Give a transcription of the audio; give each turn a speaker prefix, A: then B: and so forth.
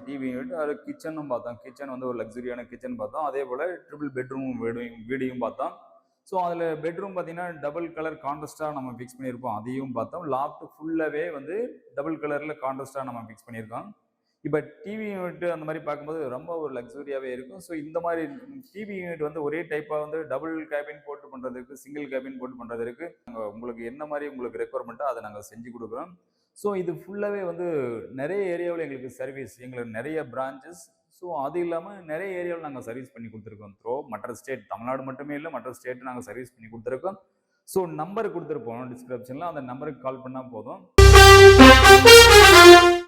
A: TV unit. அதில் கிச்சனும் பார்த்தோம். Kitchen வந்து ஒரு லக்ஸரியான கிச்சன் பார்த்தோம். அதே போல் ட்ரிபிள் பெட்ரூம் வீடையும் பார்த்தோம். ஸோ அதில் பெட்ரூம் பார்த்தீங்கன்னா டபுள் கலர் கான்ட்ராஸ்டாக நம்ம ஃபிக்ஸ் பண்ணியிருப்போம். அதையும் பார்த்தோம். லாஃப்ட் ஃபுல்லாகவே வந்து டபுள் கலரில் கான்ட்ராஸ்டாக நம்ம ஃபிக்ஸ் பண்ணியிருக்கோம். இப்போ டிவி யூனிட் அந்த மாதிரி பார்க்கும்போது ரொம்ப ஒரு லக்ஸரியாகவே இருக்கும். ஸோ இந்த மாதிரி டிவி யூனிட் வந்து ஒரே டைப்பாக வந்து டபுள் கேபின் போட்டு பண்ணுறதுக்கு, சிங்கிள் கேபின் போட்டு பண்ணுறதுக்கு உங்களுக்கு என்ன மாதிரி உங்களுக்கு ரெக்குவயர்மெண்ட்டோ அதை நாங்கள் செஞ்சு கொடுக்குறோம். ஸோ இது ஃபுல்லாகவே வந்து நிறைய ஏரியாவில் எங்களுக்கு சர்வீஸ், எங்களுக்கு நிறைய பிரான்ச்சஸ். ஸோ அது இல்லாமல் நிறைய ஏரியாவில் நாங்கள் சர்வீஸ் பண்ணி கொடுத்துருக்கோம். மற்ற ஸ்டேட், தமிழ்நாடு மட்டுமே இல்லை, மற்ற ஸ்டேட் நாங்கள் சர்வீஸ் பண்ணி கொடுத்துருக்கோம். ஸோ நம்பர் கொடுத்துருப்போம் டிஸ்கிரிப்ஷனில், அந்த நம்பருக்கு கால் பண்ணால் போதும்.